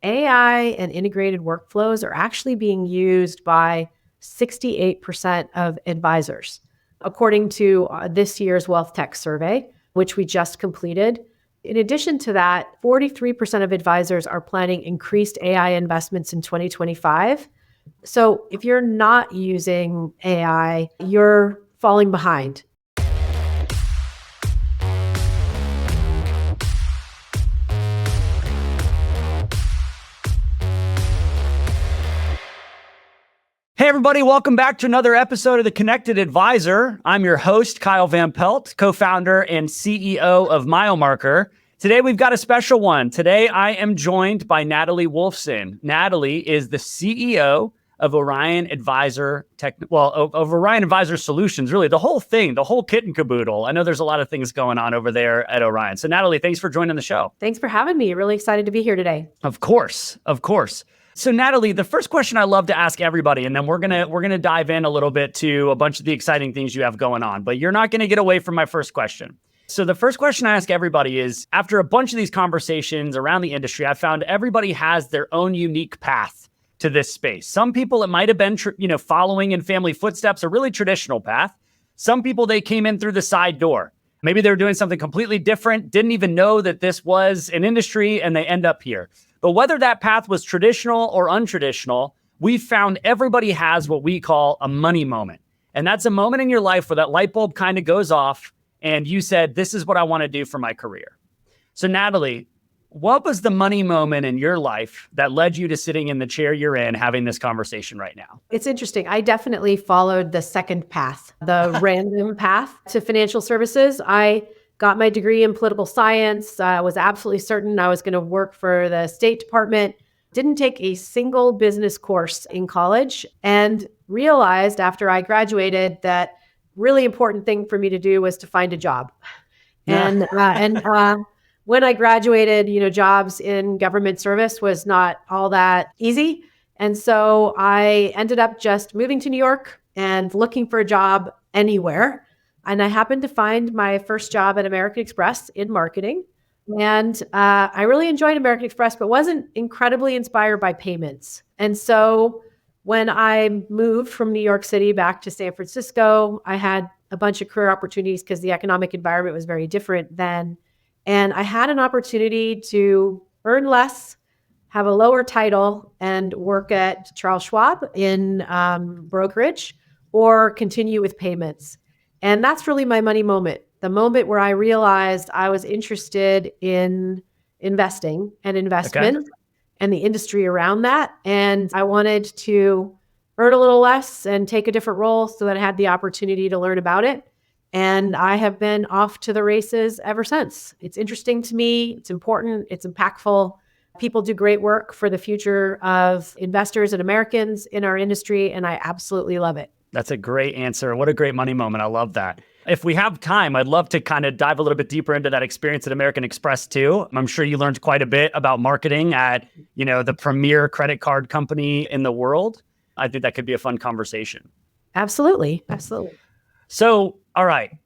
AI and integrated workflows are actually being used by 68% of advisors, according to this year's wealthtech survey, which we just completed. In addition to that, 43% of advisors are planning increased AI investments in 2025. So if you're not using AI, you're falling behind. Hey, everybody, welcome back to another episode of The Connected Advisor. I'm your host, Kyle Van Pelt, co-founder and CEO of Milemarker. Today, we've got a special one. Today, I am joined by Natalie Wolfsen. Natalie is the CEO of Orion Advisor of Orion Advisor Solutions, really the whole thing, the whole kit and caboodle. I know there's a lot of things going on over there at Orion. So Natalie, thanks for joining the show. Thanks for having me. Really excited to be here today. Of course. So Natalie, the first question I love to ask everybody, and then we're gonna dive in a little bit to a bunch of the exciting things you have going on, but you're not gonna get away from my first question. So the first question I ask everybody is, after a bunch of these conversations around the industry, I found everybody has their own unique path to this space. Some people, it might have been, following in family footsteps, a really traditional path. Some people, they came in through the side door. Maybe they were doing something completely different, didn't even know that this was an industry, and they end up here. But whether that path was traditional or untraditional, we found everybody has what we call a money moment. And that's a moment in your life where that light bulb kind of goes off and you said, this is what I want to do for my career. So Natalie, what was the money moment in your life that led you to sitting in the chair you're in having this conversation right now? It's interesting. I definitely followed the second path, the random path to financial services. I got my degree in political science. I was absolutely certain I was going to work for the State Department. Didn't take a single business course in college and realized after I graduated that really important thing for me to do was to find a job. And when I graduated, jobs in government service was not all that easy. And so I ended up just moving to New York and looking for a job anywhere. And I happened to find my first job at American Express in marketing. And I really enjoyed American Express, but wasn't incredibly inspired by payments. And so when I moved from New York City back to San Francisco, I had a bunch of career opportunities because the economic environment was very different then. And I had an opportunity to earn less, have a lower title, and work at Charles Schwab in brokerage or continue with payments. And that's really my money moment, the moment where I realized I was interested in investing and investment and the industry around that. And I wanted to earn a little less and take a different role so that I had the opportunity to learn about it. And I have been off to the races ever since. It's interesting to me. It's important. It's impactful. People do great work for the future of investors and Americans in our industry. And I absolutely love it. That's a great answer. What a great money moment. I love that. If we have time, I'd love to kind of dive a little bit deeper into that experience at American Express too. I'm sure you learned quite a bit about marketing at, the premier credit card company in the world. I think that could be a fun conversation. Absolutely. So, all right.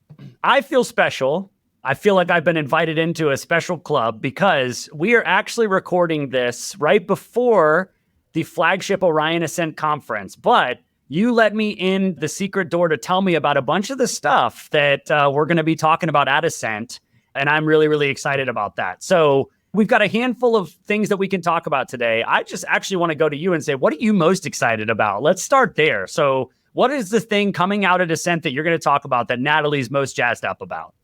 I feel special. I feel like I've been invited into a special club because we are actually recording this right before the flagship Orion Ascent conference. But you let me in the secret door to tell me about a bunch of the stuff that we're going to be talking about at Ascent. And I'm really, really excited about that. So we've got a handful of things that we can talk about today. I just actually want to go to you and say, what are you most excited about? Let's start there. So what is the thing coming out at Ascent that you're going to talk about that Natalie's most jazzed up about?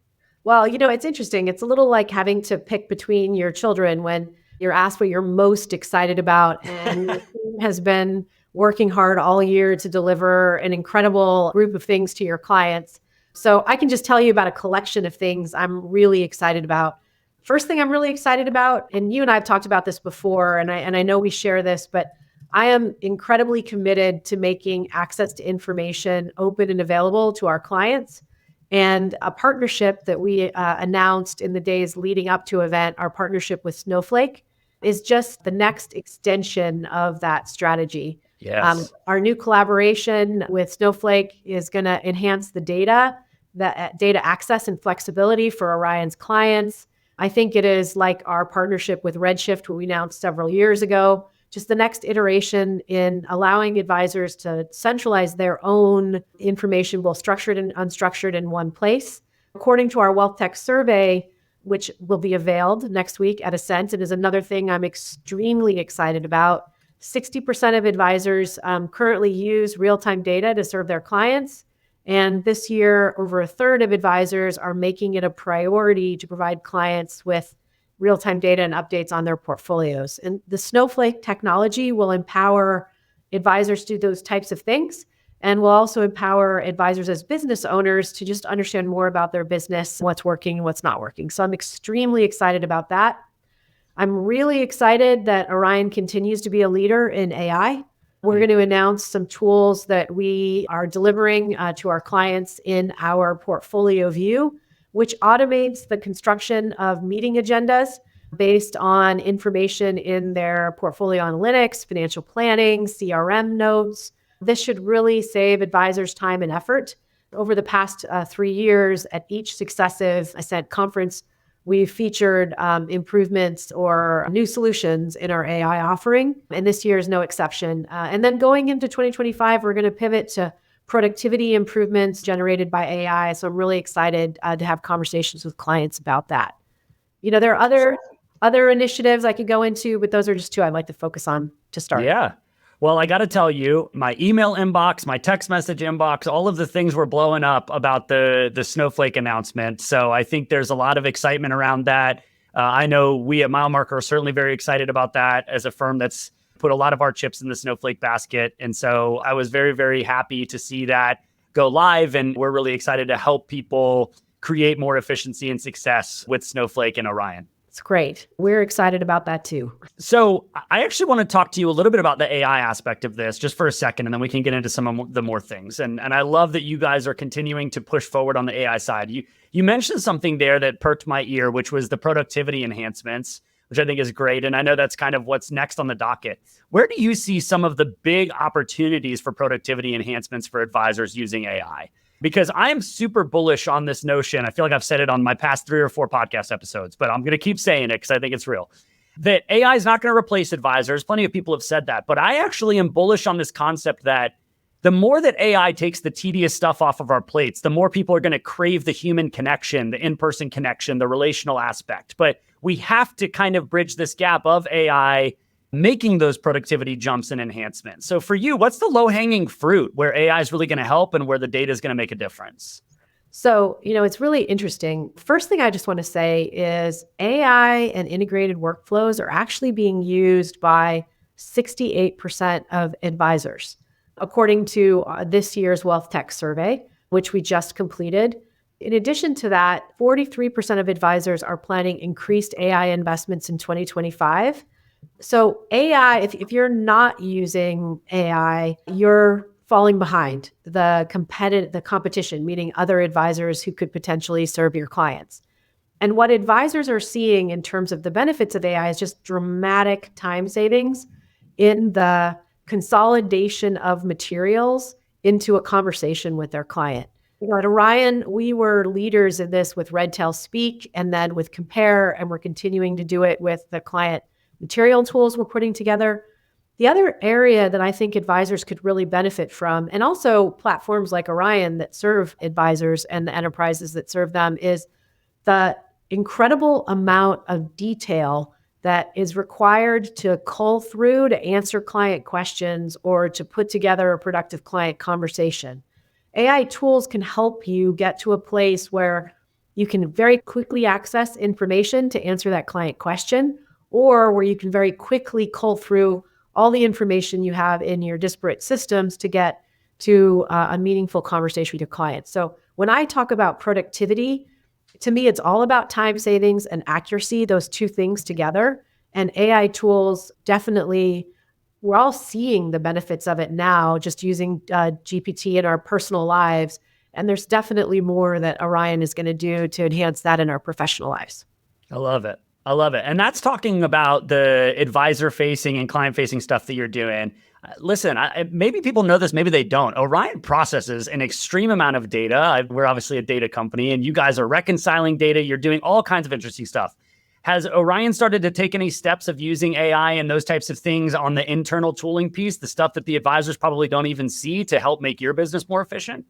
Well, it's interesting. It's a little like having to pick between your children when you're asked what you're most excited about. And the team has been working hard all year to deliver an incredible group of things to your clients. So I can just tell you about a collection of things I'm really excited about. First thing I'm really excited about, and you and I have talked about this before, and I know we share this, but I am incredibly committed to making access to information open and available to our clients. And a partnership that we announced in the days leading up to event, our partnership with Snowflake, is just the next extension of that strategy. Yes. Our new collaboration with Snowflake is going to enhance the data access and flexibility for Orion's clients. I think it is like our partnership with Redshift, what we announced several years ago, just the next iteration in allowing advisors to centralize their own information, both structured and unstructured, in one place. According to our wealthtech survey, which will be availed next week at Ascent, and is another thing I'm extremely excited about, 60% of advisors currently use real-time data to serve their clients. And this year, over a third of advisors are making it a priority to provide clients with real-time data and updates on their portfolios. And the Snowflake technology will empower advisors to do those types of things, and will also empower advisors as business owners to just understand more about their business, what's working and what's not working. So I'm extremely excited about that. I'm really excited that Orion continues to be a leader in AI. We're going to announce some tools that we are delivering to our clients in our portfolio view, which automates the construction of meeting agendas based on information in their portfolio analytics, financial planning, CRM notes. This should really save advisors time and effort. Over the past 3 years, at each successive Ascent conference, we've featured improvements or new solutions in our AI offering, and this year is no exception. And then going into 2025, we're going to pivot to productivity improvements generated by AI. So I'm really excited to have conversations with clients about that. There are other initiatives I could go into, but those are just two I'd like to focus on to start. Yeah. Well, I got to tell you, my email inbox, my text message inbox, all of the things were blowing up about the Snowflake announcement. So I think there's a lot of excitement around that. I know we at Milemarker are certainly very excited about that as a firm that's put a lot of our chips in the Snowflake basket. And so I was very, very happy to see that go live. And we're really excited to help people create more efficiency and success with Snowflake and Orion. It's great. We're excited about that too. So I actually want to talk to you a little bit about the AI aspect of this just for a second, and then we can get into some of the more things. And I love that you guys are continuing to push forward on the AI side. You mentioned something there that perked my ear, which was the productivity enhancements, which I think is great. And I know that's kind of what's next on the docket. Where do you see some of the big opportunities for productivity enhancements for advisors using AI? Because I am super bullish on this notion. I feel like I've said it on my past 3 or 4 podcast episodes, but I'm going to keep saying it because I think it's real. That AI is not going to replace advisors. Plenty of people have said that, but I actually am bullish on this concept that the more that AI takes the tedious stuff off of our plates, the more people are going to crave the human connection, the in-person connection, the relational aspect. But we have to kind of bridge this gap of AI making those productivity jumps and enhancements. So for you, what's the low-hanging fruit where AI is really going to help and where the data is going to make a difference? So, it's really interesting. First thing I just want to say is AI and integrated workflows are actually being used by 68% of advisors, according to this year's wealthtech survey, which we just completed. In addition to that, 43% of advisors are planning increased AI investments in 2025. So AI, if you're not using AI, you're falling behind the competition, meaning other advisors who could potentially serve your clients. And what advisors are seeing in terms of the benefits of AI is just dramatic time savings in the consolidation of materials into a conversation with their client. At Orion, we were leaders in this with Redtail Speak and then with Compare, and we're continuing to do it with the client material tools we're putting together. The other area that I think advisors could really benefit from, and also platforms like Orion that serve advisors and the enterprises that serve them, is the incredible amount of detail that is required to cull through to answer client questions or to put together a productive client conversation. AI tools can help you get to a place where you can very quickly access information to answer that client question, or where you can very quickly cull through all the information you have in your disparate systems to get to a meaningful conversation with your clients. So when I talk about productivity, to me, it's all about time savings and accuracy, those two things together. And AI tools, definitely, we're all seeing the benefits of it now, just using GPT in our personal lives. And there's definitely more that Orion is going to do to enhance that in our professional lives. I love it. I love it. And that's talking about the advisor-facing and client-facing stuff that you're doing. Listen, maybe people know this, maybe they don't. Orion processes an extreme amount of data. We're obviously a data company, and you guys are reconciling data. You're doing all kinds of interesting stuff. Has Orion started to take any steps of using AI and those types of things on the internal tooling piece, the stuff that the advisors probably don't even see to help make your business more efficient?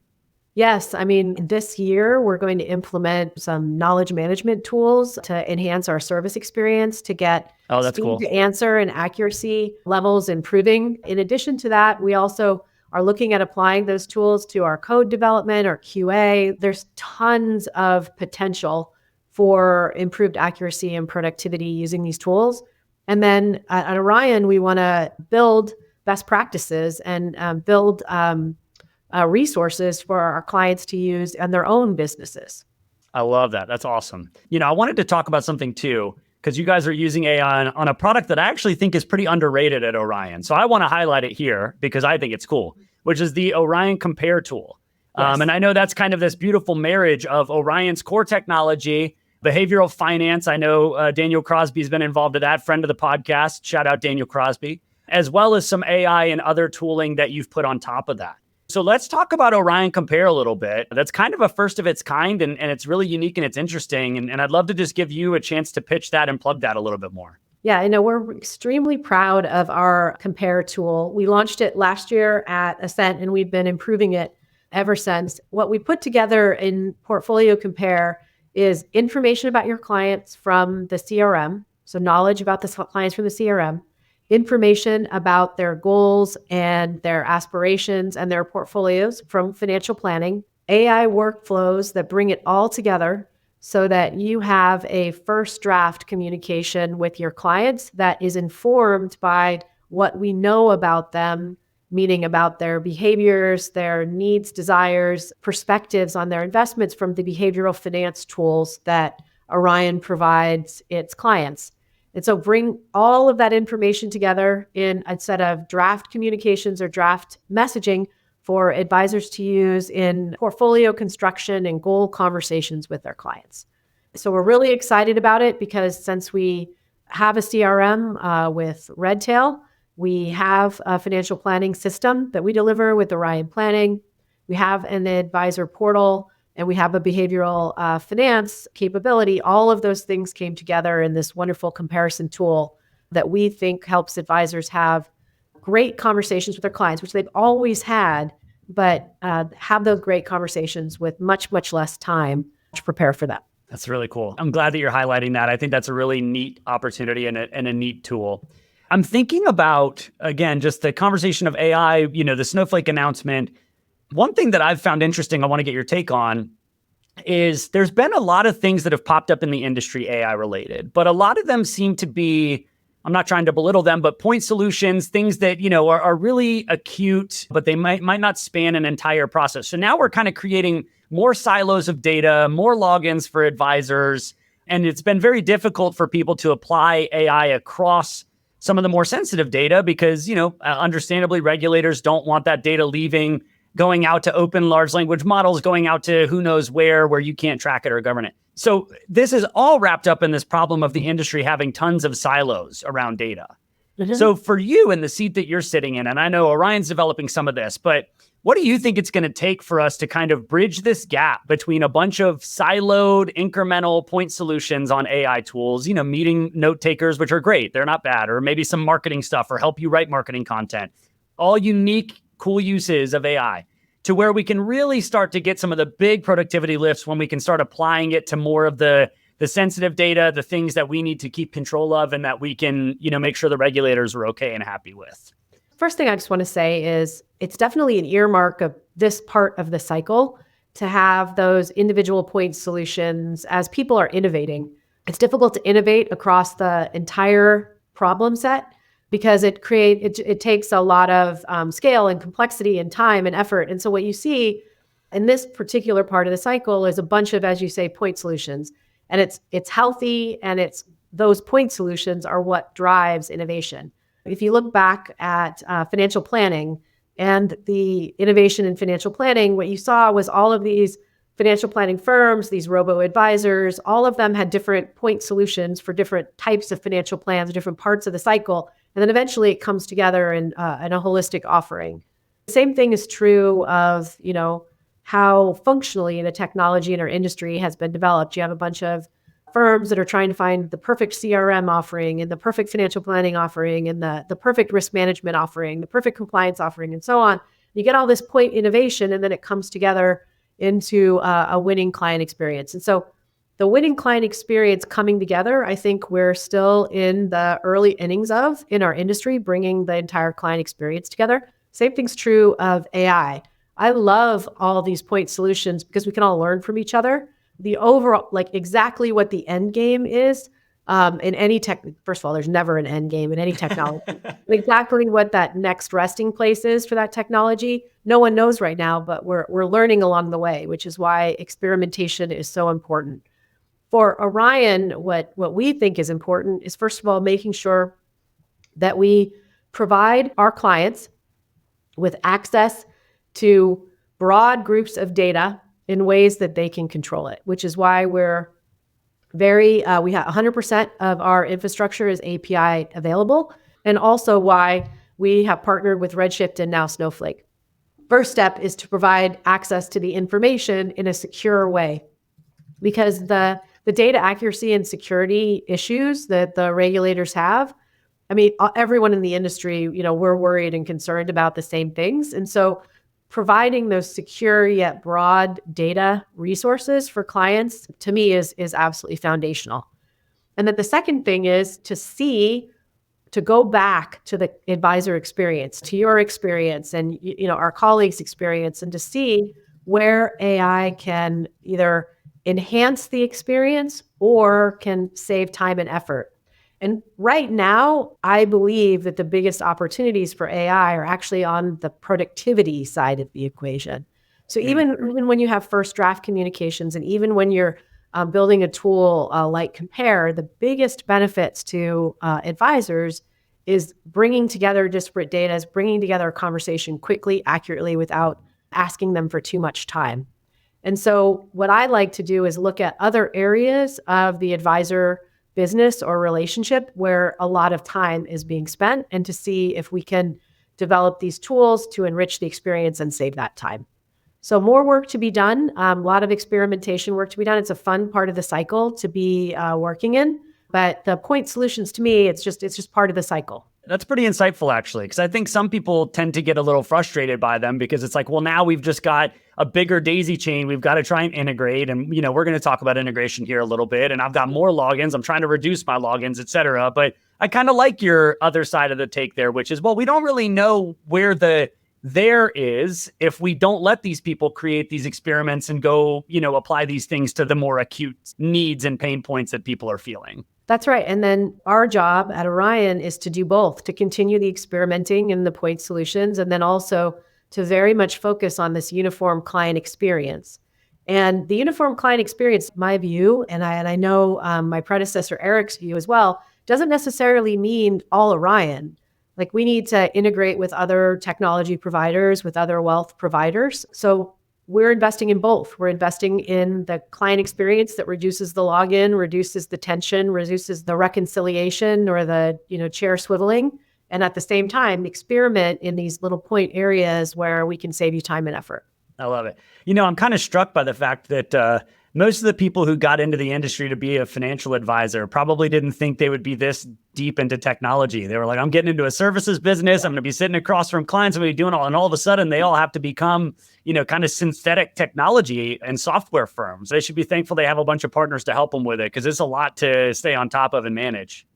Yes. I mean, this year we're going to implement some knowledge management tools to enhance our service experience to get Oh, that's speed cool. to answer and accuracy levels improving. In addition to that, we also are looking at applying those tools to our code development or QA. There's tons of potential for improved accuracy and productivity using these tools. And then at Orion, we want to build best practices and build resources for our clients to use in their own businesses. I love that. That's awesome. I wanted to talk about something too, because you guys are using AI on a product that I actually think is pretty underrated at Orion. So I want to highlight it here because I think it's cool, which is the Orion Compare tool. Yes. And I know that's kind of this beautiful marriage of Orion's core technology, behavioral finance. I know Daniel Crosby's been involved in that, friend of the podcast. Shout out Daniel Crosby, as well as some AI and other tooling that you've put on top of that. So let's talk about Orion Compare a little bit. That's kind of a first of its kind, and it's really unique and it's interesting. And I'd love to just give you a chance to pitch that and plug that a little bit more. Yeah, I know we're extremely proud of our Compare tool. We launched it last year at Ascent, and we've been improving it ever since. What we put together in Portfolio Compare is information about your clients from the CRM, so knowledge about the clients from the CRM, information about their goals and their aspirations and their portfolios from financial planning, AI workflows that bring it all together so that you have a first draft communication with your clients that is informed by what we know about them, meaning about their behaviors, their needs, desires, perspectives on their investments from the behavioral finance tools that Orion provides its clients. And so bring all of that information together in a set of draft communications or draft messaging for advisors to use in portfolio construction and goal conversations with their clients. So we're really excited about it because since we have a CRM with Redtail, we have a financial planning system that we deliver with Orion Planning. We have an advisor portal, and we have a behavioral finance capability. All of those things came together in this wonderful comparison tool that we think helps advisors have great conversations with their clients, which they've always had, but have those great conversations with much, much less time to prepare for them. That's really cool. I'm glad that you're highlighting that. I think that's a really neat opportunity and a neat tool. I'm thinking about, again, just the conversation of AI, the Snowflake announcement. One thing that I've found interesting, I want to get your take on, is there's been a lot of things that have popped up in the industry AI related, but a lot of them seem to be, I'm not trying to belittle them, but point solutions, things that, are really acute, but they might not span an entire process. So now we're kind of creating more silos of data, more logins for advisors, and it's been very difficult for people to apply AI across some of the more sensitive data because, understandably, regulators don't want that data going out to open large language models, going out to who knows where you can't track it or govern it. So this is all wrapped up in this problem of the industry having tons of silos around data. Mm-hmm. So for you in the seat that you're sitting in, and I know Orion's developing some of this, but what do you think it's going to take for us to kind of bridge this gap between a bunch of siloed, incremental point solutions on AI tools, meeting note takers, which are great, they're not bad, or maybe some marketing stuff or help you write marketing content, all unique, cool uses of AI, to where we can really start to get some of the big productivity lifts when we can start applying it to more of the sensitive data, the things that we need to keep control of and that we can, make sure the regulators are okay and happy with. First thing I just want to say is it's definitely an earmark of this part of the cycle to have those individual point solutions as people are innovating. It's difficult to innovate across the entire problem set because it takes a lot of scale and complexity and time and effort. And so what you see in this particular part of the cycle is a bunch of, as you say, point solutions. And it's healthy, and those point solutions are what drives innovation. If you look back at financial planning and the innovation in financial planning, what you saw was all of these financial planning firms, these robo-advisors, all of them had different point solutions for different types of financial plans, different parts of the cycle. And then eventually it comes together in a holistic offering. The same thing is true of, how functionally the technology in our industry has been developed. You have a bunch of firms that are trying to find the perfect CRM offering and the perfect financial planning offering and the perfect risk management offering, the perfect compliance offering, and so on. You get all this point innovation, and then it comes together into a winning client experience. And so the winning client experience coming together, I think we're still in the early innings of in our industry, bringing the entire client experience together. Same thing's true of AI. I love all these point solutions because we can all learn from each other. The overall, like exactly what the end game is in any tech. First of all, there's never an end game in any technology. Exactly what that next resting place is for that technology, no one knows right now, but we're learning along the way, which is why experimentation is so important. For Orion, what we think is important is, first of all, making sure that we provide our clients with access to broad groups of data in ways that they can control it, which is why we're we have 100% of our infrastructure is API available, and also why we have partnered with Redshift and now Snowflake. First step is to provide access to the information in a secure way, because the data accuracy and security issues that the regulators have, I mean, everyone in the industry, we're worried and concerned about the same things. And so providing those secure yet broad data resources for clients, to me, is absolutely foundational. And then the second thing is to go back to the advisor experience, to your experience and our colleagues' experience, and to see where AI can either enhance the experience or can save time and effort. And right now, I believe that the biggest opportunities for AI are actually on the productivity side of the equation. So even when you have first draft communications, and even when you're building a tool like Compare, the biggest benefits to advisors is bringing together disparate data, is bringing together a conversation quickly, accurately, without asking them for too much time. And so what I like to do is look at other areas of the advisor business or relationship where a lot of time is being spent, and to see if we can develop these tools to enrich the experience and save that time. So more work to be done, a lot of experimentation work to be done. It's a fun part of the cycle to be working in, but the point solutions, to me, it's just part of the cycle. That's pretty insightful, actually, because I think some people tend to get a little frustrated by them because it's like, well, now we've just got a bigger daisy chain. We've got to try and integrate. And, we're going to talk about integration here a little bit. And I've got more logins. I'm trying to reduce my logins, et cetera. But I kind of like your other side of the take there, which is, well, we don't really know where the there is if we don't let these people create these experiments and go, apply these things to the more acute needs and pain points that people are feeling. That's right. And then our job at Orion is to do both, to continue the experimenting and the point solutions, and then also to very much focus on this uniform client experience. And the uniform client experience, my view, and I know my predecessor Eric's view as well, doesn't necessarily mean all Orion. Like, we need to integrate with other technology providers, with other wealth providers. So we're investing in both. We're investing in the client experience that reduces the login, reduces the tension, reduces the reconciliation or the chair swiveling, and at the same time experiment in these little point areas where we can save you time and effort. I love it. I'm kind of struck by the fact that most of the people who got into the industry to be a financial advisor probably didn't think they would be this deep into technology. They were like, I'm getting into a services business. I'm going to be sitting across from clients. I'm going to be doing all, and all of a sudden they all have to become, kind of synthetic technology and software firms. They should be thankful they have a bunch of partners to help them with it, because it's a lot to stay on top of and manage.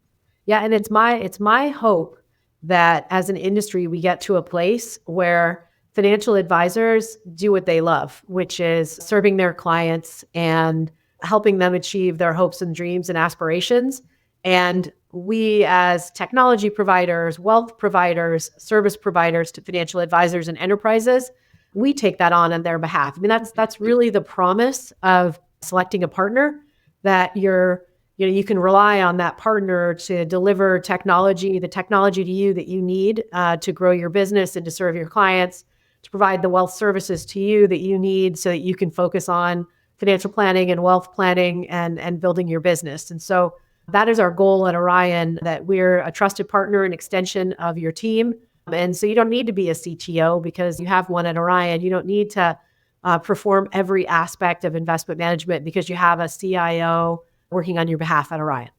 Yeah. And it's my hope that as an industry, we get to a place where financial advisors do what they love, which is serving their clients and helping them achieve their hopes and dreams and aspirations. And we, as technology providers, wealth providers, service providers to financial advisors and enterprises, we take that on their behalf. I mean, that's really the promise of selecting a partner, that you can rely on that partner to deliver the technology to you that you need to grow your business and to serve your clients, to provide the wealth services to you that you need so that you can focus on financial planning and wealth planning and building your business. And so that is our goal at Orion, that we're a trusted partner and extension of your team. And so you don't need to be a CTO because you have one at Orion. You don't need to perform every aspect of investment management because you have a CIO working on your behalf at Orion.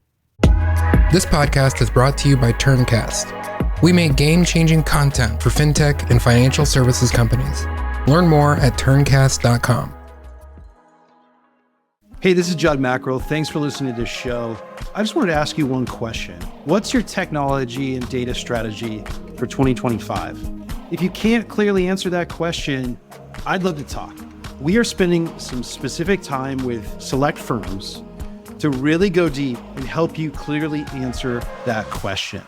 This podcast is brought to you by Turncast. We make game-changing content for fintech and financial services companies. Learn more at turncast.com. Hey, this is Judd Mackerel. Thanks for listening to this show. I just wanted to ask you one question. What's your technology and data strategy for 2025? If you can't clearly answer that question, I'd love to talk. We are spending some specific time with select firms to really go deep and help you clearly answer that question.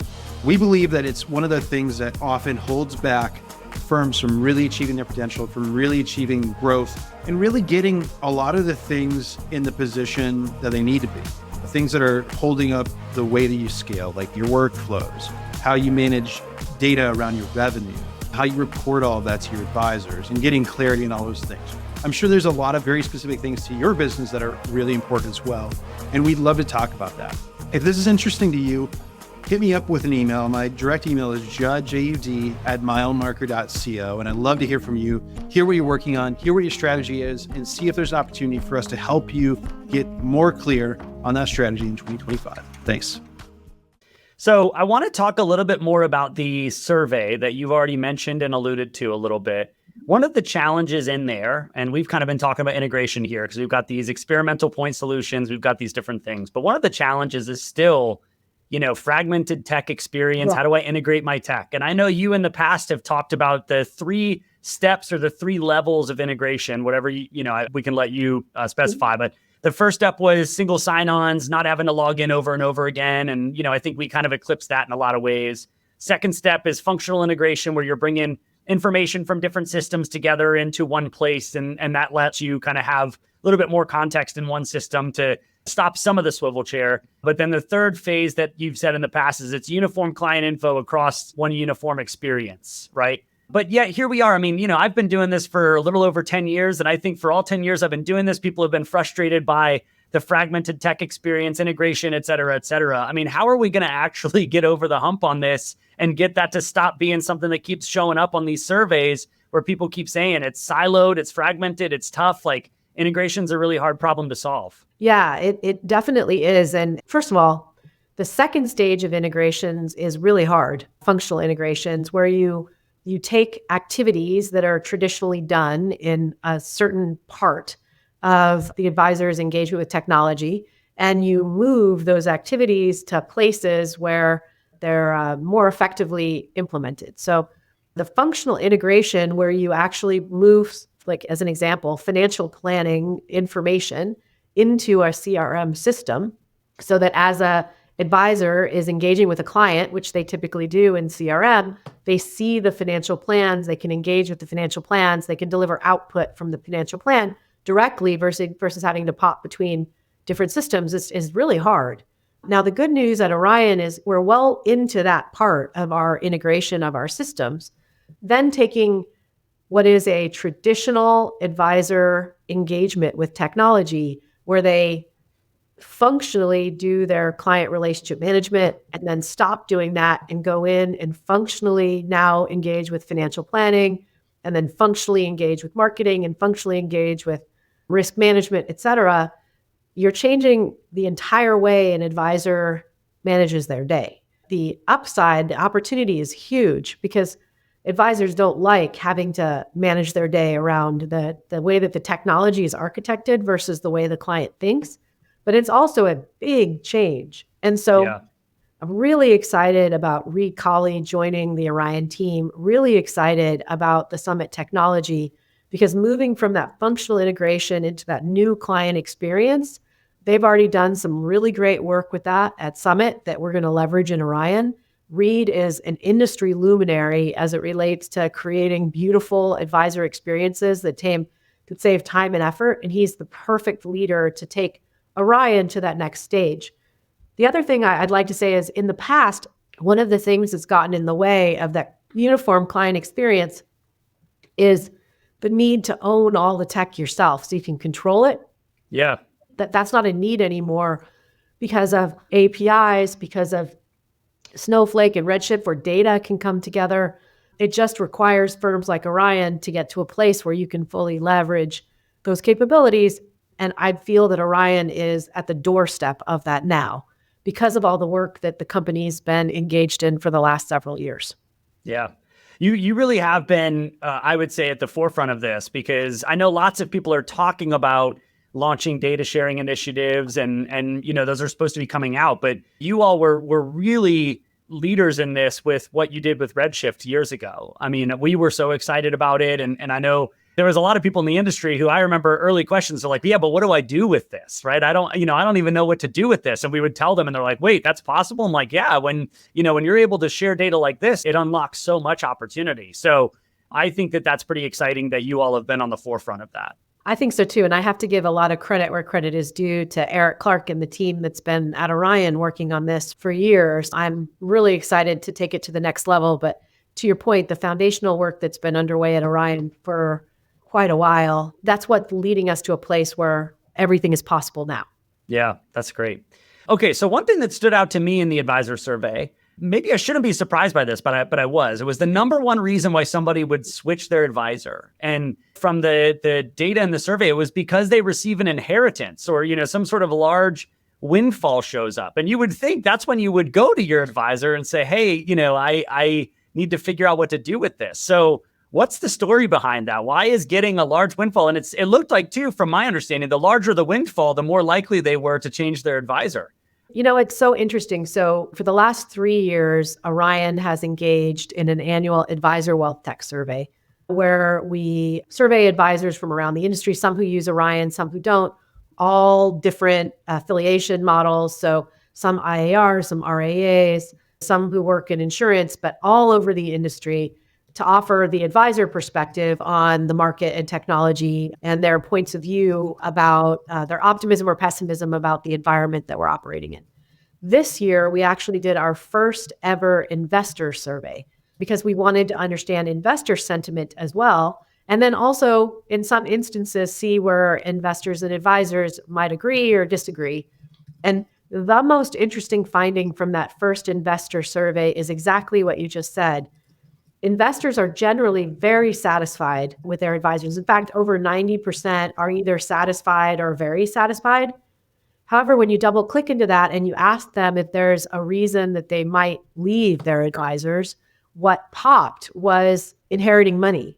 We believe that it's one of the things that often holds back firms from really achieving their potential, from really achieving growth, and really getting a lot of the things in the position that they need to be. The things that are holding up the way that you scale, like your workflows, how you manage data around your revenue, how you report all of that to your advisors, and getting clarity in all those things. I'm sure there's a lot of very specific things to your business that are really important as well, and we'd love to talk about that. If this is interesting to you, hit me up with an email. My direct email is judd@milemarker.co, and I'd love to hear from you, hear what you're working on, hear what your strategy is, and see if there's an opportunity for us to help you get more clear on that strategy in 2025. Thanks. So I want to talk a little bit more about the survey that you've already mentioned and alluded to a little bit. One of the challenges in there, and we've kind of been talking about integration here because we've got these experimental point solutions, we've got these different things, but one of the challenges is still, fragmented tech experience. Yeah. How do I integrate my tech? And I know you in the past have talked about the 3 steps or the 3 levels of integration, whatever, we can let you specify, but the first step was single sign-ons, not having to log in over and over again. And, I think we kind of eclipsed that in a lot of ways. Second step is functional integration, where you're bringing information from different systems together into one place. And that lets you kind of have a little bit more context in one system to stop some of the swivel chair. But then the third phase that you've said in the past is it's uniform client info across one uniform experience, right? But yet here we are. I mean, I've been doing this for a little over 10 years. And I think for all 10 years I've been doing this, people have been frustrated by the fragmented tech experience, integration, et cetera, et cetera. I mean, how are we going to actually get over the hump on this and get that to stop being something that keeps showing up on these surveys where people keep saying it's siloed, it's fragmented, it's tough, like integration's a really hard problem to solve? Yeah, it definitely is. And first of all, the second stage of integrations is really hard. Functional integrations, where you take activities that are traditionally done in a certain part of the advisor's engagement with technology, and you move those activities to places where they're more effectively implemented. So the functional integration, where you actually move, like as an example, financial planning information into a CRM system, so that as a advisor is engaging with a client, which they typically do in CRM, they see the financial plans, they can engage with the financial plans, they can deliver output from the financial plan directly versus having to pop between different systems is really hard. Now, the good news at Orion is we're well into that part of our integration of our systems, then taking what is a traditional advisor engagement with technology, where they functionally do their client relationship management and then stop doing that and go in and functionally now engage with financial planning, and then functionally engage with marketing and functionally engage with risk management, et cetera. You're changing the entire way an advisor manages their day. The upside, the opportunity is huge, because advisors don't like having to manage their day around the way that the technology is architected versus the way the client thinks. But it's also a big change. And so I'm really excited about Reed Colley joining the Orion team, really excited about the Summit technology, because moving from that functional integration into that new client experience, they've already done some really great work with that at Summit that we're going to leverage in Orion. Reed is an industry luminary as it relates to creating beautiful advisor experiences that could save time and effort. And he's the perfect leader to take Orion to that next stage. The other thing I'd like to say is, in the past, one of the things that's gotten in the way of that uniform client experience is the need to own all the tech yourself so you can control it. Yeah. That's not a need anymore because of APIs, because of Snowflake and Redshift, where data can come together. It just requires firms like Orion to get to a place where you can fully leverage those capabilities And I feel that Orion is at the doorstep of that now because of all the work that the company's been engaged in for the last several years. Yeah. You really have been, I would say, at the forefront of this, because I know lots of people are talking about launching data sharing initiatives and those are supposed to be coming out, but you all were really leaders in this with what you did with Redshift years ago. I mean, we were so excited about it. And I know there was a lot of people in the industry who I remember early questions are like, yeah, but what do I do with this? Right. I don't even know what to do with this. And we would tell them and they're like, wait, that's possible. I'm like, yeah, when you're able to share data like this, it unlocks so much opportunity. So I think that that's pretty exciting that you all have been on the forefront of that. I think so too. And I have to give a lot of credit where credit is due to Eric Clark and the team that's been at Orion working on this for years. I'm really excited to take it to the next level. But to your point, the foundational work that's been underway at Orion for quite a while, that's what's leading us to a place where everything is possible now. Yeah, that's great. Okay, so one thing that stood out to me in the advisor survey, maybe I shouldn't be surprised by this, but I was. It was the number one reason why somebody would switch their advisor. And from the data in the survey, it was because they receive an inheritance or, some sort of large windfall shows up. And you would think that's when you would go to your advisor and say, hey, I need to figure out what to do with this. So what's the story behind that? Why is getting a large windfall? And it looked like, too, from my understanding, the larger the windfall, the more likely they were to change their advisor. It's so interesting. So for the last 3 years, Orion has engaged in an annual advisor wealthtech survey where we survey advisors from around the industry, some who use Orion, some who don't, all different affiliation models. So some IARs, some RAAs, some who work in insurance, but all over the industry to offer the advisor perspective on the market and technology and their points of view about their optimism or pessimism about the environment that we're operating in. This year, we actually did our first ever investor survey because we wanted to understand investor sentiment as well. And then also, in some instances, see where investors and advisors might agree or disagree. And the most interesting finding from that first investor survey is exactly what you just said. Investors are generally very satisfied with their advisors. In fact, over 90% are either satisfied or very satisfied. However, when you double click into that and you ask them if there's a reason that they might leave their advisors, what popped was inheriting money.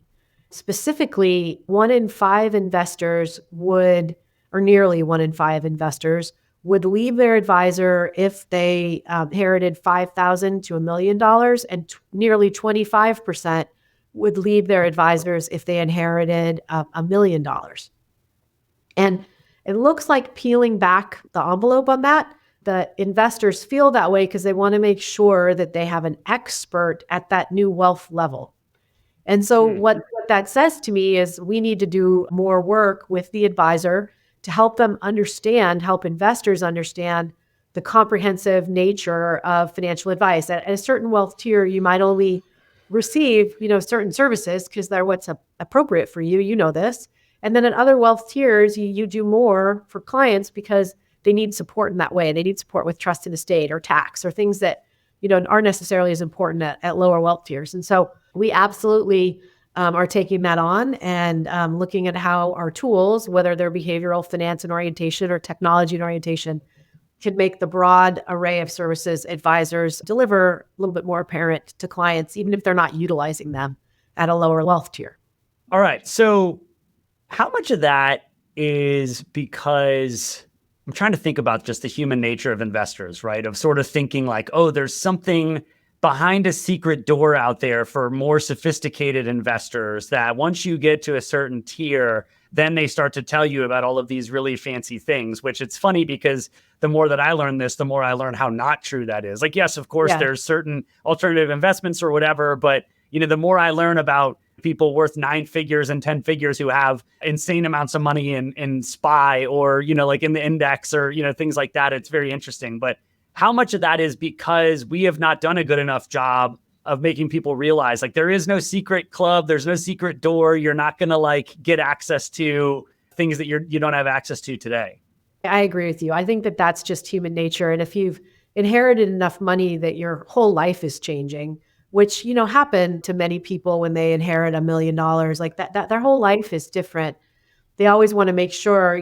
Specifically, 1 in 5 investors would, or nearly 1 in 5 investors would leave their advisor if they inherited $5,000 to $1 million, and nearly 25% would leave their advisors if they inherited $1 million. And it looks like peeling back the envelope on that, the investors feel that way because they want to make sure that they have an expert at that new wealth level. And so what that says to me is we need to do more work with the advisor to help them understand, help investors understand the comprehensive nature of financial advice. At a certain wealth tier, you might only receive, certain services because they're what's appropriate for you. You know this. And then at other wealth tiers, you do more for clients because they need support in that way. They need support with trust and estate or tax or things that, aren't necessarily as important at lower wealth tiers. And so we absolutely are taking that on and looking at how our tools, whether they're behavioral finance and orientation or technology and orientation, can make the broad array of services advisors deliver a little bit more apparent to clients, even if they're not utilizing them at a lower wealth tier. All right. So how much of that is because I'm trying to think about just the human nature of investors, right? Of sort of thinking like, oh, there's something behind a secret door out there for more sophisticated investors that once you get to a certain tier, then they start to tell you about all of these really fancy things, which it's funny because the more that I learn this, the more I learn how not true that is. Like, yes, of course, there's certain alternative investments or whatever, but the more I learn about people worth 9 figures and 10 figures who have insane amounts of money in SPY or, like in the index or, things like that, it's very interesting. But how much of that is because we have not done a good enough job of making people realize like there is no secret club, there's no secret door. You're not going to get access to things that you don't have access to today. I agree with you. I think that that's just human nature. And if you've inherited enough money that your whole life is changing, which, happen to many people when they inherit $1 million, like that their whole life is different. They always want to make sure,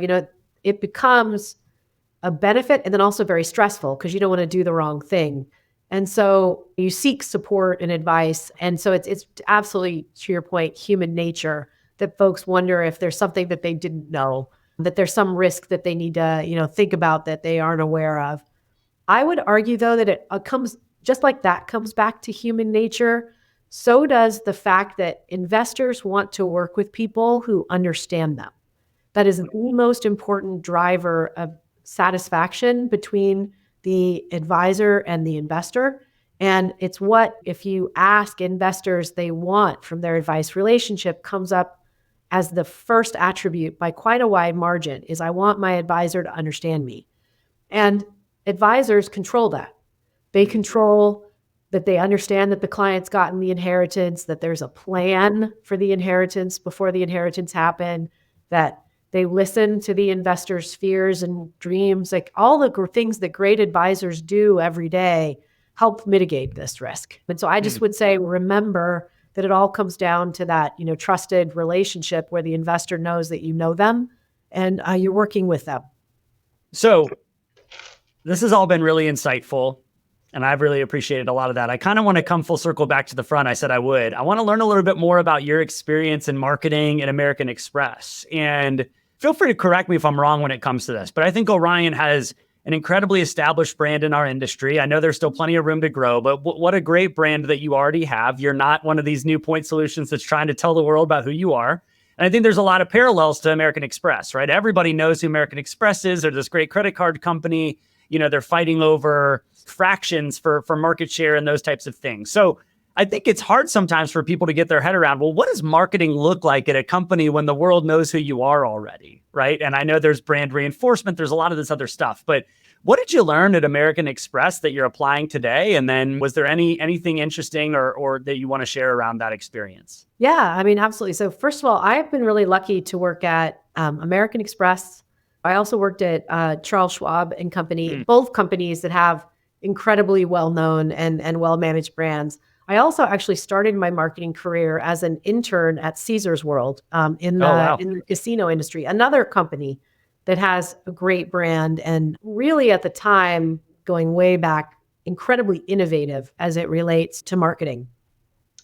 it becomes a benefit and then also very stressful because you don't want to do the wrong thing. And so you seek support and advice. And so it's absolutely, to your point, human nature that folks wonder if there's something that they didn't know, that there's some risk that they need to, think about that they aren't aware of. I would argue, though, that it comes just like that comes back to human nature. So does the fact that investors want to work with people who understand them. That is the most important driver of satisfaction between the advisor and the investor. And it's what, if you ask investors they want from their advice relationship, comes up as the first attribute by quite a wide margin is I want my advisor to understand me. And advisors control that. They control that they understand that the client's gotten the inheritance, that there's a plan for the inheritance before the inheritance happened, that they listen to the investor's fears and dreams, like all the things that great advisors do every day help mitigate this risk. And so I just would say, remember that it all comes down to that, trusted relationship where the investor knows that you know them and you're working with them. So this has all been really insightful, and I've really appreciated a lot of that. I kind of want to come full circle back to the front. I said I would. I want to learn a little bit more about your experience in marketing at American Express. And feel free to correct me if I'm wrong when it comes to this, but I think Orion has an incredibly established brand in our industry. I know there's still plenty of room to grow, but what a great brand that you already have. You're not one of these new point solutions that's trying to tell the world about who you are. And I think there's a lot of parallels to American Express, right? Everybody knows who American Express is. They're this great credit card company. They're fighting over fractions for market share and those types of things. So I think it's hard sometimes for people to get their head around, well, what does marketing look like at a company when the world knows who you are already, right? And I know there's brand reinforcement. There's a lot of this other stuff. But what did you learn at American Express that you're applying today? And then was there anything interesting or that you want to share around that experience? Yeah, I mean, absolutely. So first of all, I've been really lucky to work at American Express. I also worked at Charles Schwab and Company, both companies that have incredibly well-known and well-managed brands. I also actually started my marketing career as an intern at Caesars World in the casino industry, another company that has a great brand and really at the time, going way back, incredibly innovative as it relates to marketing.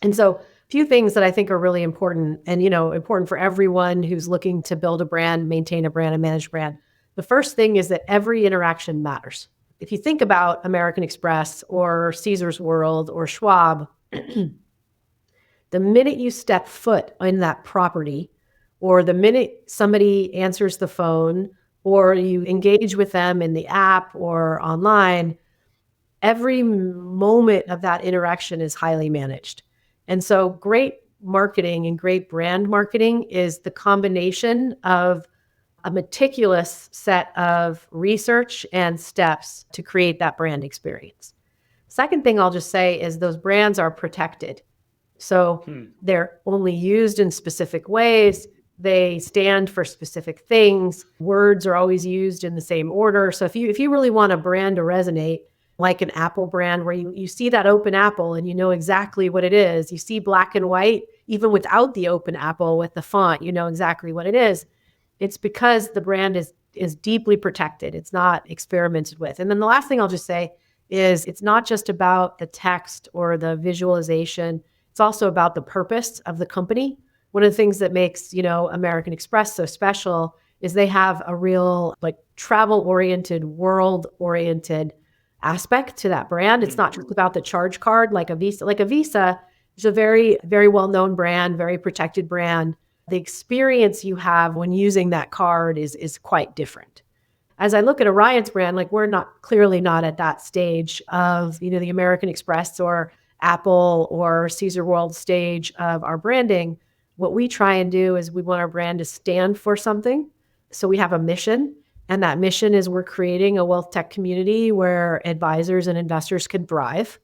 And so a few things that I think are really important and, important for everyone who's looking to build a brand, maintain a brand, and manage a brand. The first thing is that every interaction matters. If you think about American Express or Caesars World or Schwab, the minute you step foot in that property, or the minute somebody answers the phone, or you engage with them in the app or online, every moment of that interaction is highly managed. And so great marketing and great brand marketing is the combination of a meticulous set of research and steps to create that brand experience. Second thing I'll just say is those brands are protected. So they're only used in specific ways. They stand for specific things. Words are always used in the same order. So if you really want a brand to resonate, like an Apple brand where you see that open apple and you know exactly what it is. You see black and white, even without the open apple with the font, you know exactly what it is. It's because the brand is deeply protected. It's not experimented with. And then the last thing I'll just say is it's not just about the text or the visualization. It's also about the purpose of the company. One of the things that makes, American Express so special is they have a real travel-oriented, world-oriented aspect to that brand. It's not just about the charge card like a Visa. Like a Visa is a very, very well-known brand, very protected brand. The experience you have when using that card is quite different. As I look at Orion's brand, we're clearly not at that stage of, the American Express or Apple or Caesar World stage of our branding. What we try and do is we want our brand to stand for something. So we have a mission, and that mission is we're creating a wealth tech community where advisors and investors can thrive.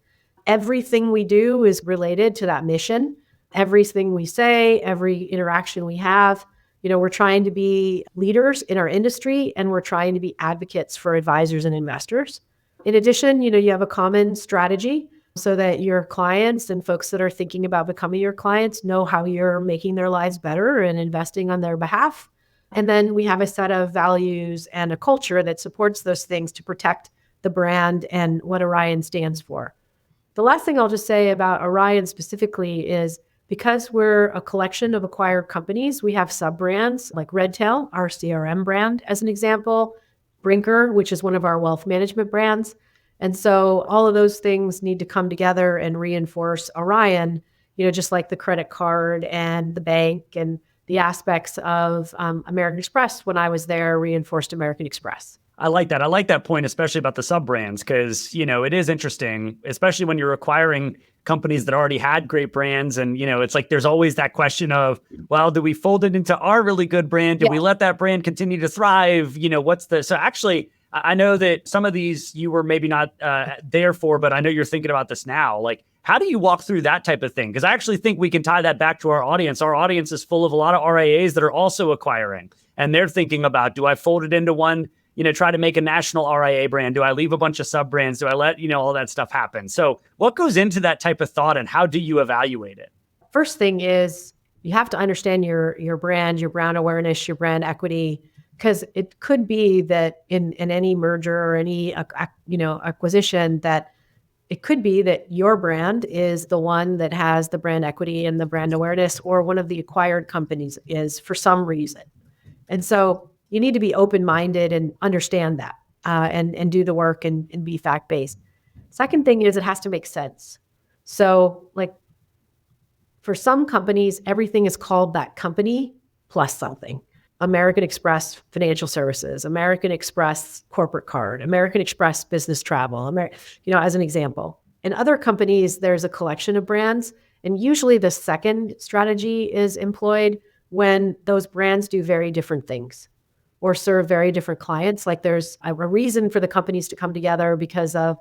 Everything we do is related to that mission. Everything we say, every interaction we have, we're trying to be leaders in our industry, and we're trying to be advocates for advisors and investors. In addition, you have a common strategy so that your clients and folks that are thinking about becoming your clients know how you're making their lives better and investing on their behalf. And then we have a set of values and a culture that supports those things to protect the brand and what Orion stands for. The last thing I'll just say about Orion specifically is because we're a collection of acquired companies, we have sub-brands like Redtail, our CRM brand, as an example, Brinker, which is one of our wealth management brands. And so all of those things need to come together and reinforce Orion, just like the credit card and the bank and the aspects of American Express when I was there reinforced American Express. I like that. I like that point, especially about the sub-brands, because, it is interesting, especially when you're acquiring companies that already had great brands. And, it's like there's always that question of, well, do we fold it into our really good brand? Do we let that brand continue to thrive? So actually, I know that some of these you were maybe not there for, but I know you're thinking about this now. Like, how do you walk through that type of thing? Because I actually think we can tie that back to our audience. Our audience is full of a lot of RIAs that are also acquiring, and they're thinking about, do I fold it into one? Try to make a national RIA brand? Do I leave a bunch of sub brands? Do I let, all that stuff happen? So what goes into that type of thought, and how do you evaluate it? First thing is you have to understand your brand, your brand awareness, your brand equity, because it could be that in any merger or any, acquisition, that it could be that your brand is the one that has the brand equity and the brand awareness, or one of the acquired companies is for some reason. And so you need to be open-minded and understand that and do the work and be fact-based. Second thing is it has to make sense. So like for some companies, everything is called that company plus something. American Express Financial Services, American Express Corporate Card, American Express Business Travel, as an example. In other companies, there's a collection of brands, and usually the second strategy is employed when those brands do very different things or serve very different clients. Like there's a reason for the companies to come together because of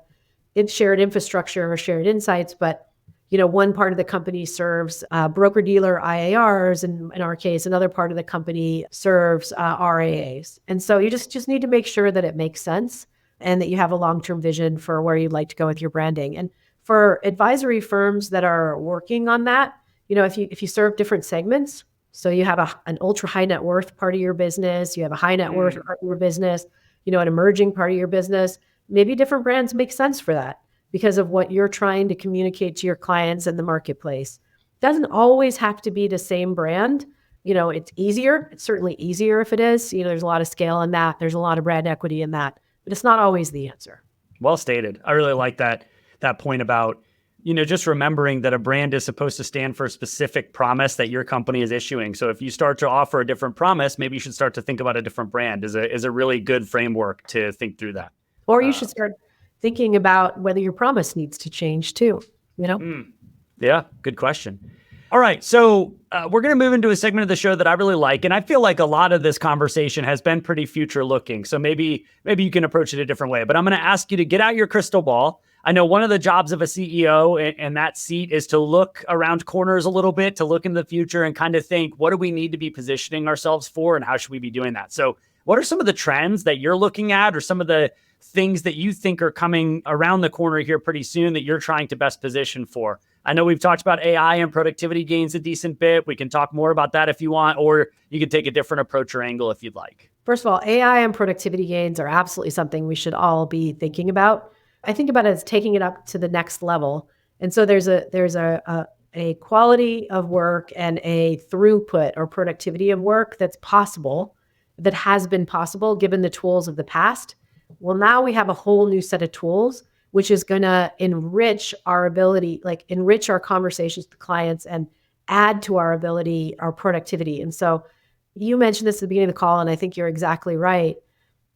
shared infrastructure or shared insights. But, one part of the company serves broker-dealer IARs, and in our case, another part of the company serves RIAs. And so you just need to make sure that it makes sense and that you have a long-term vision for where you'd like to go with your branding. And for advisory firms that are working on that, if you serve different segments, so you have an ultra high net worth part of your business, you have a high net worth part of your business, an emerging part of your business, maybe different brands make sense for that because of what you're trying to communicate to your clients in the marketplace. It doesn't always have to be the same brand. It's easier. It's certainly easier if it is. There's a lot of scale in that. There's a lot of brand equity in that, but it's not always the answer. Well stated. I really like that point about just remembering that a brand is supposed to stand for a specific promise that your company is issuing. So if you start to offer a different promise, maybe you should start to think about a different brand is a really good framework to think through that. Or you should start thinking about whether your promise needs to change too, Yeah, good question. All right. So we're going to move into a segment of the show that I really like. And I feel like a lot of this conversation has been pretty future looking. So maybe you can approach it a different way. But I'm going to ask you to get out your crystal ball. I know one of the jobs of a CEO and that seat is to look around corners a little bit, to look into the future and kind of think, what do we need to be positioning ourselves for and how should we be doing that? So what are some of the trends that you're looking at or some of the things that you think are coming around the corner here pretty soon that you're trying to best position for? I know we've talked about AI and productivity gains a decent bit. We can talk more about that if you want, or you can take a different approach or angle if you'd like. First of all, AI and productivity gains are absolutely something we should all be thinking about. I think about it as taking it up to the next level. And so there's a quality of work and a throughput or productivity of work that's possible, that has been possible given the tools of the past. Well, now we have a whole new set of tools, which is going to enrich our ability, enrich our conversations with clients and add to our ability, our productivity. And so you mentioned this at the beginning of the call, and I think you're exactly right.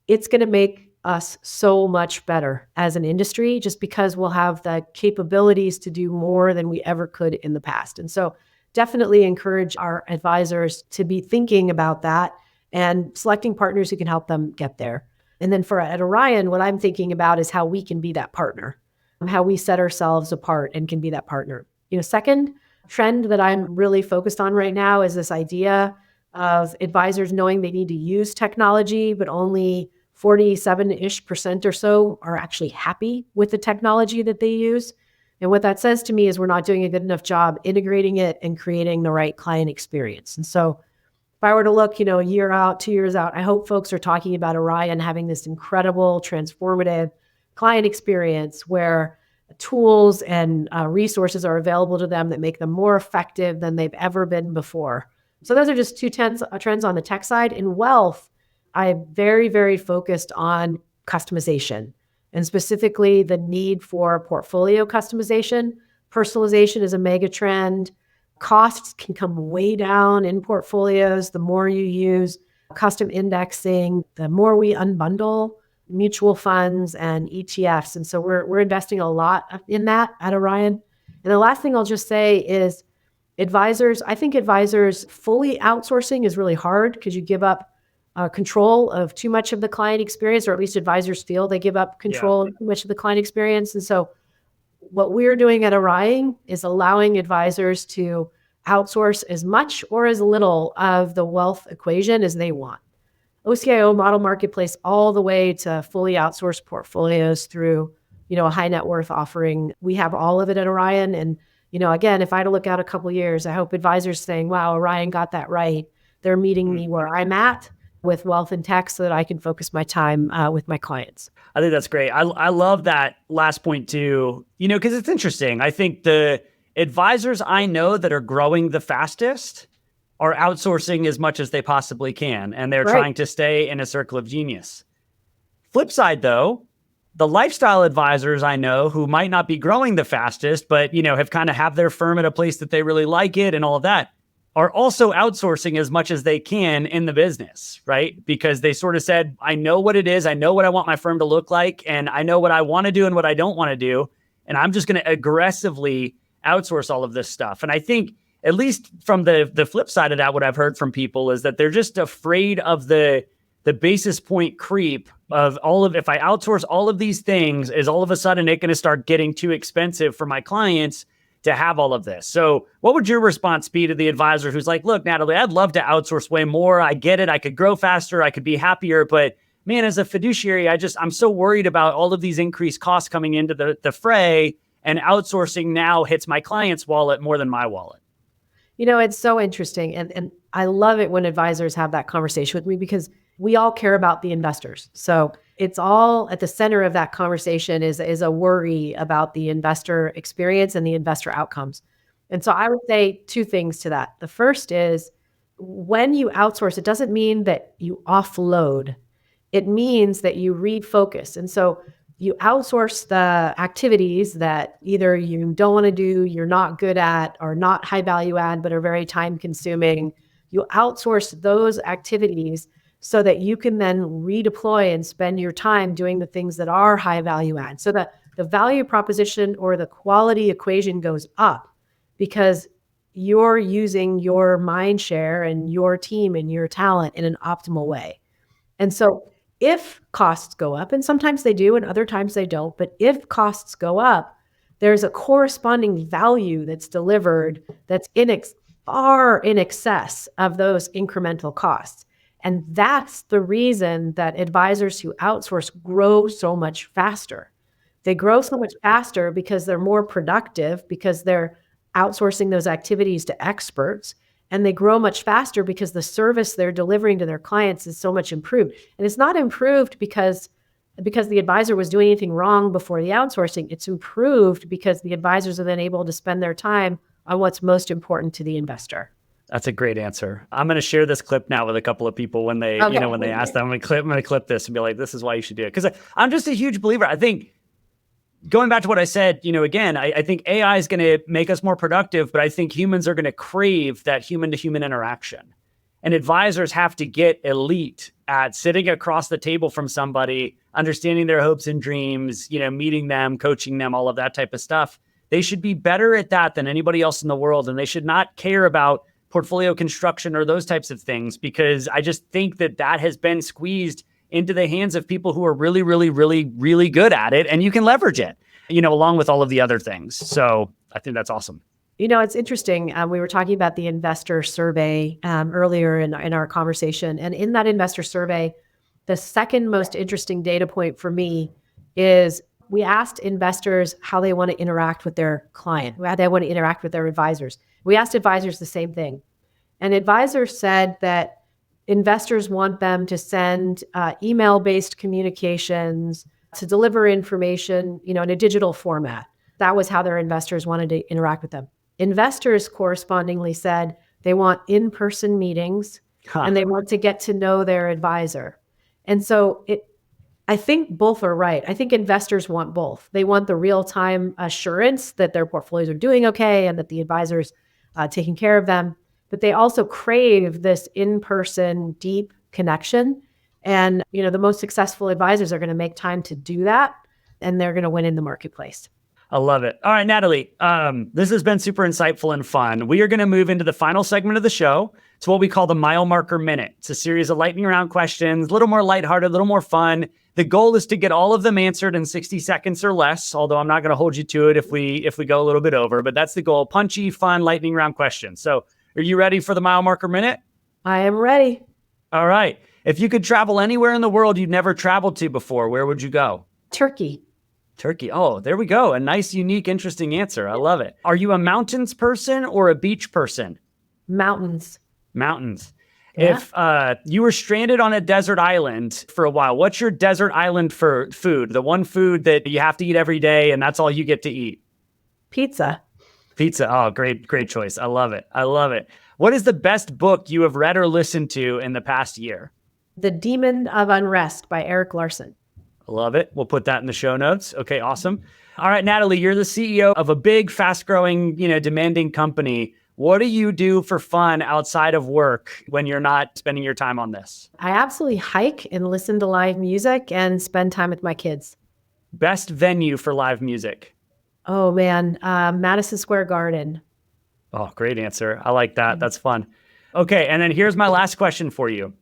It's going to make us so much better as an industry just because we'll have the capabilities to do more than we ever could in the past. And so definitely encourage our advisors to be thinking about that and selecting partners who can help them get there. And then at Orion, what I'm thinking about is how we can be that partner, how we set ourselves apart and can be that partner. Second trend that I'm really focused on right now is this idea of advisors knowing they need to use technology, but only 47% or so are actually happy with the technology that they use. And what that says to me is we're not doing a good enough job integrating it and creating the right client experience. And so if I were to look, a year out, 2 years out, I hope folks are talking about Orion having this incredible, transformative client experience where tools and resources are available to them that make them more effective than they've ever been before. So those are just two trends on the tech side. In wealth, I'm very, very focused on customization and specifically the need for portfolio customization. Personalization is a mega trend. Costs can come way down in portfolios the more you use custom indexing, the more we unbundle mutual funds and ETFs. And so we're investing a lot in that at Orion. And the last thing I'll just say is I think advisors fully outsourcing is really hard because you give up control of too much of the client experience, or at least advisors feel they give up control of too much of the client experience. And so what we're doing at Orion is allowing advisors to outsource as much or as little of the wealth equation as they want. OCIO model marketplace all the way to fully outsourced portfolios through, a high net worth offering. We have all of it at Orion. And, again, if I had to look out a couple of years, I hope advisors saying, wow, Orion got that right. They're meeting me where I'm at with wealth and tech so that I can focus my time with my clients. I think that's great. I love that last point too, because it's interesting. I think the advisors I know that are growing the fastest are outsourcing as much as they possibly can, and they're trying to stay in a circle of genius. Flip side though, the lifestyle advisors I know who might not be growing the fastest, but have kind of have their firm at a place that they really like it and all of that, are also outsourcing as much as they can in the business, right? Because they sort of said, I know what it is. I know what I want my firm to look like. And I know what I want to do and what I don't want to do. And I'm just going to aggressively outsource all of this stuff. And I think, at least from the flip side of that, what I've heard from people is that they're just afraid of the basis point creep of if I outsource all of these things, is all of a sudden it going to start getting too expensive for my clients to have all of this? So what would your response be to the advisor who's like, look, Natalie, I'd love to outsource way more. I get it. I could grow faster. I could be happier. But man, as a fiduciary, I'm so worried about all of these increased costs coming into the fray, and outsourcing now hits my client's wallet more than my wallet. It's so interesting. And I love it when advisors have that conversation with me because we all care about the investors. So it's all at the center of that conversation is a worry about the investor experience and the investor outcomes. And so I would say two things to that. The first is when you outsource, it doesn't mean that you offload. It means that you refocus. And so you outsource the activities that either you don't want to do, you're not good at, or not high value add, but are very time consuming. You outsource those activities so that you can then redeploy and spend your time doing the things that are high value add. So that the value proposition or the quality equation goes up because you're using your mind share and your team and your talent in an optimal way. And so if costs go up, and sometimes they do and other times they don't, but if costs go up, there's a corresponding value that's delivered that's far in excess of those incremental costs. And that's the reason that advisors who outsource grow so much faster. They grow so much faster because they're more productive, because they're outsourcing those activities to experts. And they grow much faster because the service they're delivering to their clients is so much improved. And it's not improved because the advisor was doing anything wrong before the outsourcing. It's improved because the advisors are then able to spend their time on what's most important to the investor. That's a great answer. I'm going to share this clip now with a couple of people when they, when they ask them. I'm going to clip this and be like, this is why you should do it. Because I'm just a huge believer. I think going back to what I said, again, I think AI is going to make us more productive, but I think humans are going to crave that human to human interaction. And advisors have to get elite at sitting across the table from somebody, understanding their hopes and dreams, meeting them, coaching them, all of that type of stuff. They should be better at that than anybody else in the world. And they should not care about portfolio construction or those types of things, because I just think that has been squeezed into the hands of people who are really, really, really, really good at it. And you can leverage it, along with all of the other things. So I think that's awesome. It's interesting. We were talking about the investor survey earlier in our conversation. And in that investor survey, the second most interesting data point for me is we asked investors how they want to interact with their client, how they want to interact with their advisors. We asked advisors the same thing. And advisors said that investors want them to send email-based communications, to deliver information, in a digital format. That was how their investors wanted to interact with them. Investors correspondingly said they want in-person meetings and they want to get to know their advisor. And so I think both are right. I think investors want both. They want the real-time assurance that their portfolios are doing okay and that the advisor's taking care of them. But they also crave this in-person, deep connection. And, the most successful advisors are going to make time to do that, and they're going to win in the marketplace. I love it. All right, Natalie, this has been super insightful and fun. We are going to move into the final segment of the show. It's what we call the Milemarker Minute. It's a series of lightning round questions, a little more lighthearted, a little more fun. The goal is to get all of them answered in 60 seconds or less, although I'm not going to hold you to it if we go a little bit over, but that's the goal. Punchy, fun, lightning round questions. So are you ready for the Milemarker Minute? I am ready. All right. If you could travel anywhere in the world you've never traveled to before, where would you go? Turkey. Turkey. Oh, there we go. A nice, unique, interesting answer. I love it. Are you a mountains person or a beach person? Mountains. Mountains. Yeah. If you were stranded on a desert island for a while, what's your desert island for food? The one food that you have to eat every day and that's all you get to eat? Pizza. Pizza. Oh, great choice. I love it. What is the best book you have read or listened to in the past year? The Demon of Unrest by Eric Larson. I love it. We'll put that in the show notes. Okay, awesome. All right, Natalie, you're the CEO of a big, fast-growing, demanding company. What do you do for fun outside of work when you're not spending your time on this? I absolutely hike and listen to live music and spend time with my kids. Best venue for live music? Oh, man. Madison Square Garden. Oh, great answer. I like that. That's fun. Okay, and then here's my last question for you.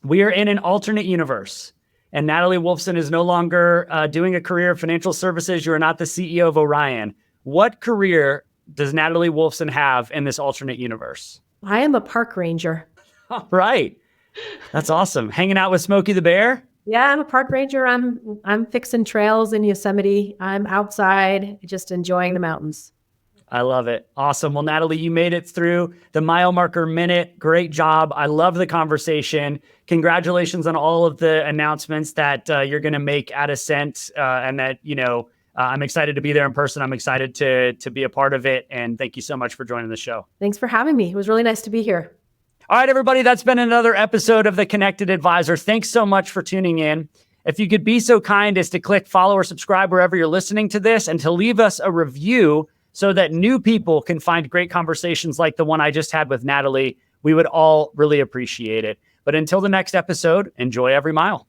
We are in an alternate universe, and Natalie Wolfsen is no longer doing a career in financial services. You are not the CEO of Orion. What career does Natalie Wolfsen have in this alternate universe? I am a park ranger. All right. That's awesome. Hanging out with Smokey the Bear? Yeah, I'm a park ranger. I'm fixing trails in Yosemite. I'm outside, just enjoying the mountains. I love it. Awesome. Well, Natalie, you made it through the Milemarker Minute. Great job. I love the conversation. Congratulations on all of the announcements that you're going to make at Ascent, and that, I'm excited to be there in person. I'm excited to be a part of it. And thank you so much for joining the show. Thanks for having me. It was really nice to be here. All right, everybody, that's been another episode of The Connected Advisor. Thanks so much for tuning in. If you could be so kind as to click follow or subscribe wherever you're listening to this, and to leave us a review so that new people can find great conversations like the one I just had with Natalie, we would all really appreciate it. But until the next episode, enjoy every mile.